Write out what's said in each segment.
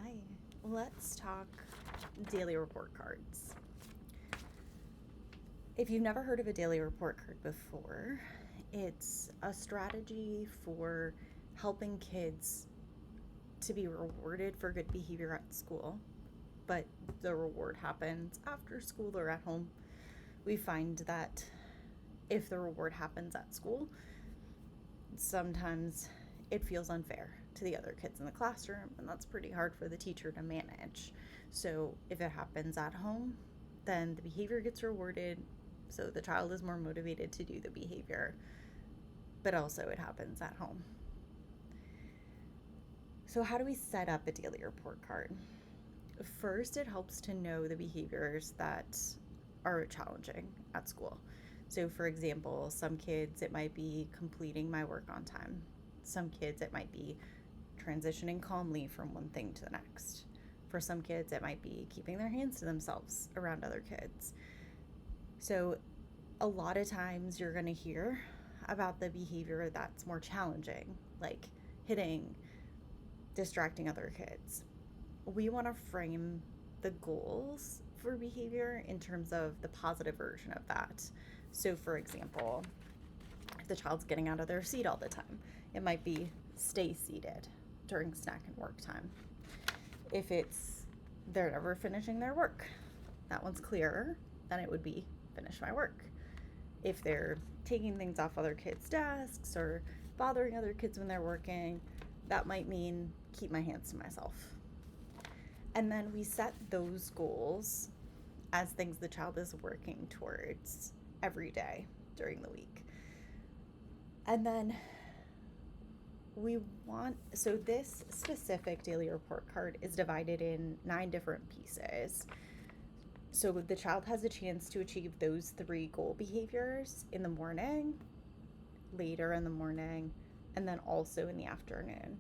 Hi, let's talk daily report cards. If you've never heard of a daily report card before, it's a strategy for helping kids to be rewarded for good behavior at school, but the reward happens after school or at home. We find that if the reward happens at school, sometimes it feels unfair to the other kids in the classroom, and that's pretty hard for the teacher to manage. So if it happens at home, then the behavior gets rewarded, so the child is more motivated to do the behavior, but also it happens at home. So how do we set up a daily report card? First, it helps to know the behaviors that are challenging at school. So for example, some kids, it might be completing my work on time. Some kids, it might be transitioning calmly from one thing to the next. For some kids, it might be keeping their hands to themselves around other kids. So a lot of times you're going to hear about the behavior that's more challenging, like hitting, distracting other kids. We want to frame the goals for behavior in terms of the positive version of that. So for example, if the child's getting out of their seat all the time, it might be stay seated during snack and work time. If it's they're never finishing their work, that one's clearer, then it would be finish my work. If they're taking things off other kids' desks or bothering other kids when they're working, that might mean keep my hands to myself. And then we set those goals as things the child is working towards every day during the week. And then so this specific daily report card is divided in 9 different pieces. So the child has a chance to achieve those 3 goal behaviors in the morning, later in the morning, and then also in the afternoon.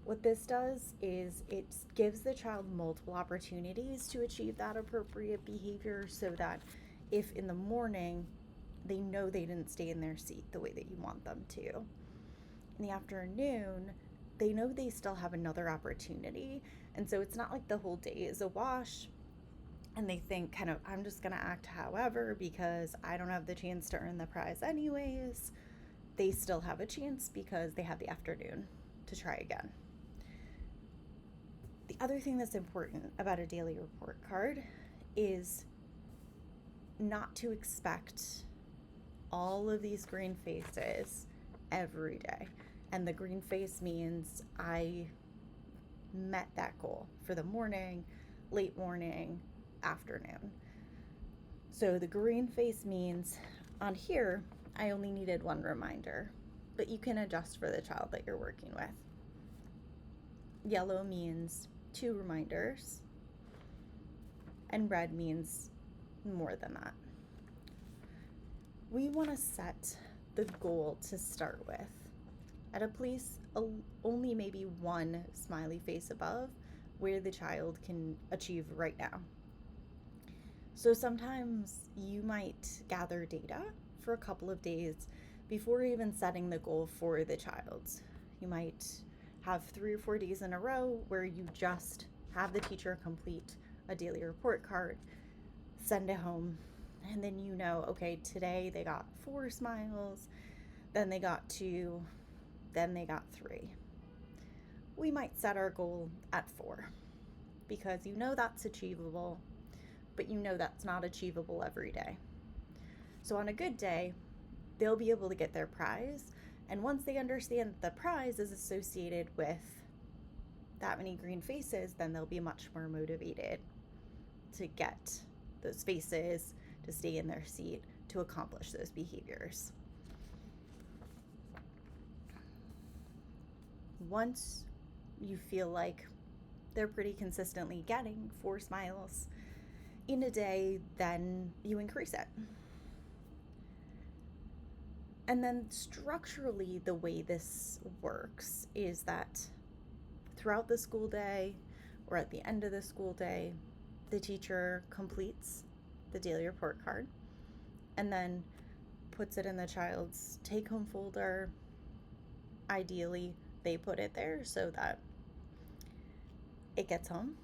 What this does is it gives the child multiple opportunities to achieve that appropriate behavior, so that if in the morning they know they didn't stay in their seat the way that you want them to, in the afternoon they know they still have another opportunity. And so it's not like the whole day is a wash and they think kind of, I'm just gonna act however because I don't have the chance to earn the prize anyways. They still have a chance because they have the afternoon to try again. The other thing that's important about a daily report card is not to expect all of these green faces every day. And the green face means I met that goal for the morning, late morning, afternoon. So the green face means on here, I only needed 1 reminder, but you can adjust for the child that you're working with. Yellow means 2 reminders, and red means more than that. We want to set the goal to start with at a place only maybe 1 smiley face above where the child can achieve right now. So sometimes you might gather data for a couple of days before even setting the goal for the child. You might have 3 or 4 days in a row where you just have the teacher complete a daily report card, send it home, and then you know, okay, today they got 4 smiles, then they got 2, then they got 3. We might set our goal at 4 because you know that's achievable, but you know that's not achievable every day. So on a good day, they'll be able to get their prize, and once they understand that the prize is associated with that many green faces, then they'll be much more motivated to get those faces, to stay in their seat, to accomplish those behaviors. Once you feel like they're pretty consistently getting 4 smiles in a day, then you increase it. And then structurally, the way this works is that throughout the school day or at the end of the school day, the teacher completes the daily report card and then puts it in the child's take-home folder. Ideally, they put it there so that it gets home.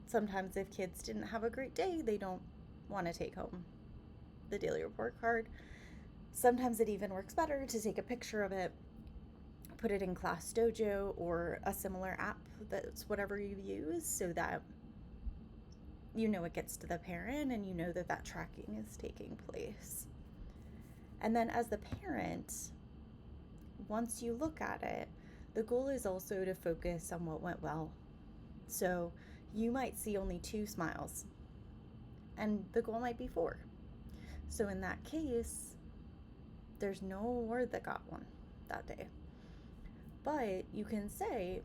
Sometimes if kids didn't have a great day, they don't want to take home the daily report card. Sometimes it even works better to take a picture of it, put it in Class Dojo or a similar app that's whatever you use, so that you know it gets to the parent and you know that that tracking is taking place. And then as the parent, once you look at it, the goal is also to focus on what went well. So you might see only 2 smiles, and the goal might be 4. So in that case, there's no word that got one that day. But you can say,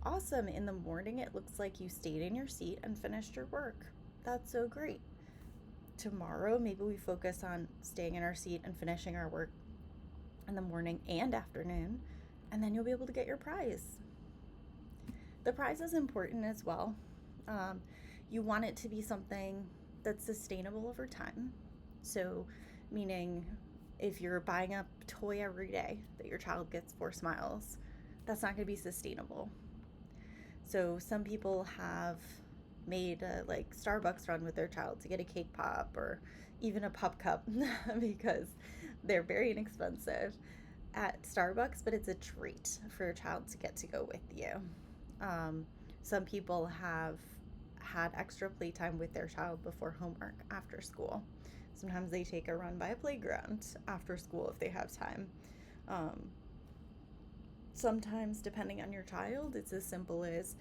awesome, in the morning it looks like you stayed in your seat and finished your work. That's so great. Tomorrow, maybe we focus on staying in our seat and finishing our work in the morning and afternoon, and then you'll be able to get your prize. The prize is important as well. You want it to be something that's sustainable over time. So, meaning if you're buying a toy every day that your child gets 4 smiles, that's not going to be sustainable. So some people have made a Starbucks run with their child to get a cake pop or even a pup cup because they're very inexpensive at Starbucks, but it's a treat for a child to get to go with you. Some people have had extra playtime with their child before homework after school. Sometimes they take a run by a playground after school if they have time. Sometimes, depending on your child, it's as simple as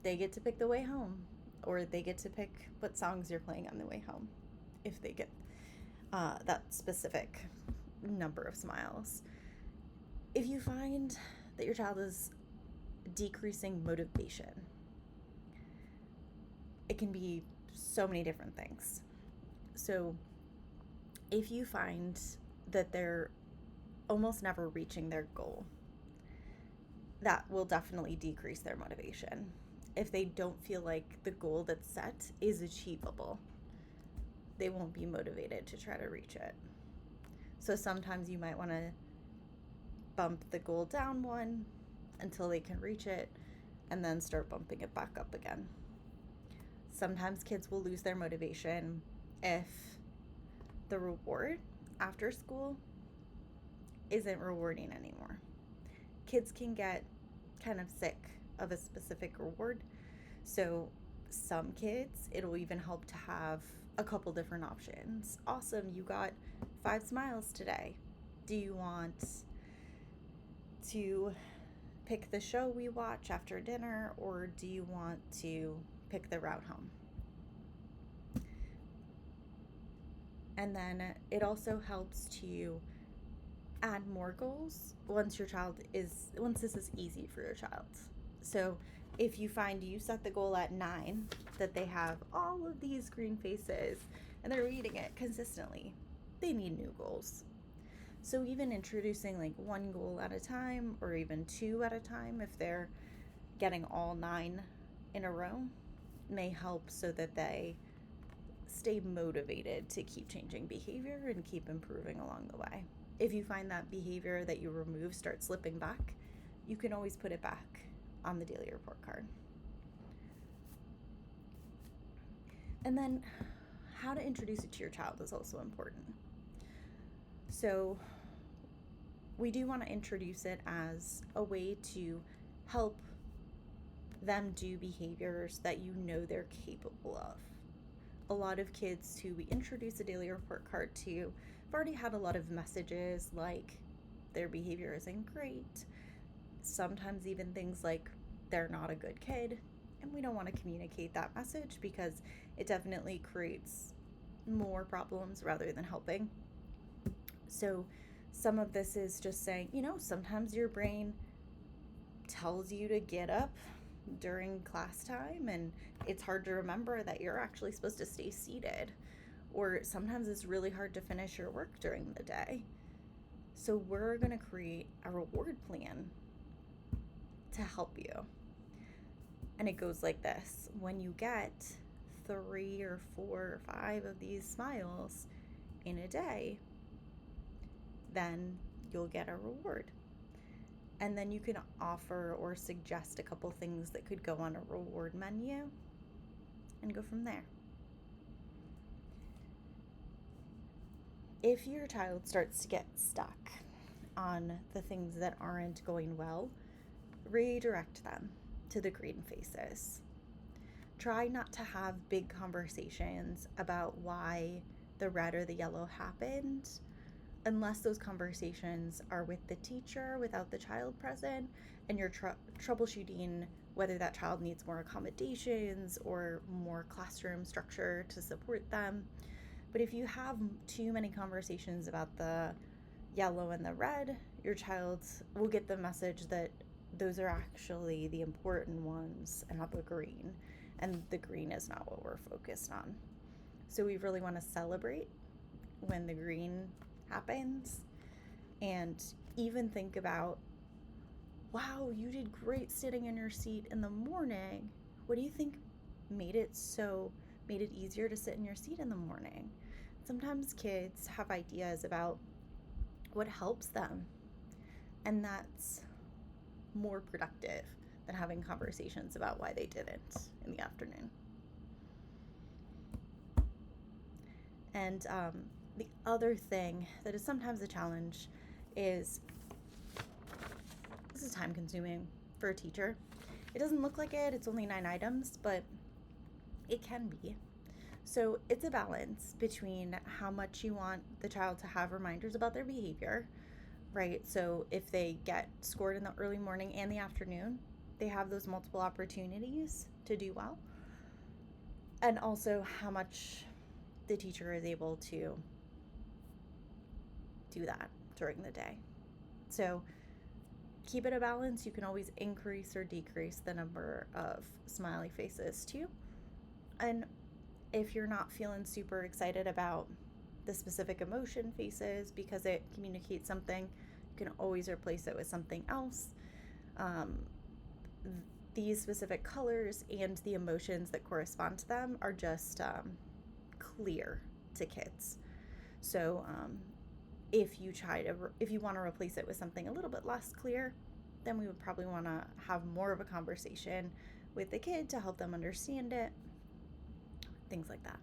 they get to pick the way home, or they get to pick what songs you're playing on the way home if they get that specific number of smiles. If you find that your child is decreasing motivation, it can be so many different things. So if you find that they're almost never reaching their goal, that will definitely decrease their motivation. If they don't feel like the goal that's set is achievable, they won't be motivated to try to reach it. So sometimes you might want to bump the goal down one until they can reach it, and then start bumping it back up again. Sometimes kids will lose their motivation if the reward after school isn't rewarding anymore. Kids can get kind of sick of a specific reward. So some kids, it'll even help to have a couple different options. Awesome, you got 5 smiles today. Do you want to pick the show we watch after dinner, or do you want to pick the route home? And then it also helps to add more goals once this is easy for your child. So if you find you set the goal at 9, that they have all of these green faces and they're reading it consistently, they need new goals. So even introducing 1 goal at a time, or even 2 at a time, if they're getting all 9 in a row, may help so that they stay motivated to keep changing behavior and keep improving along the way. If you find that behavior that you remove starts slipping back, you can always put it back on the daily report card. And then how to introduce it to your child is also important. So we do want to introduce it as a way to help them do behaviors that you know they're capable of. A lot of kids who we introduce a daily report card to have already had a lot of messages like their behavior isn't great, sometimes even things like they're not a good kid, and we don't want to communicate that message because it definitely creates more problems rather than helping. So some of this is just saying, sometimes your brain tells you to get up during class time and it's hard to remember that you're actually supposed to stay seated, or sometimes it's really hard to finish your work during the day. So we're going to create a reward plan to help you, and it goes like this. When you get 3 or 4 or 5 of these smiles in a day, then you'll get a reward. And then you can offer or suggest a couple things that could go on a reward menu and go from there. If your child starts to get stuck on the things that aren't going well, redirect them to the green faces. Try not to have big conversations about why the red or the yellow happened unless those conversations are with the teacher without the child present, and you're troubleshooting whether that child needs more accommodations or more classroom structure to support them. But if you have too many conversations about the yellow and the red, your child will get the message that those are actually the important ones and not the green, and the green is not what we're focused on. So we really want to celebrate when the green happens, and even think about, wow, you did great sitting in your seat in the morning. What do you think made it easier to sit in your seat in the morning? Sometimes kids have ideas about what helps them, and that's more productive than having conversations about why they didn't in the afternoon. And the other thing that is sometimes a challenge is this is time consuming for a teacher. It doesn't look like it, it's only 9 items, but it can be. So it's a balance between how much you want the child to have reminders about their behavior, right? So if they get scored in the early morning and the afternoon, they have those multiple opportunities to do well. And also how much the teacher is able to do that during the day. So keep it a balance. You can always increase or decrease the number of smiley faces too. And if you're not feeling super excited about the specific emotion faces because it communicates something, you can always replace it with something else. These specific colors and the emotions that correspond to them are just clear to kids. So if you want to replace it with something a little bit less clear, then we would probably want to have more of a conversation with the kid to help them understand it, things like that.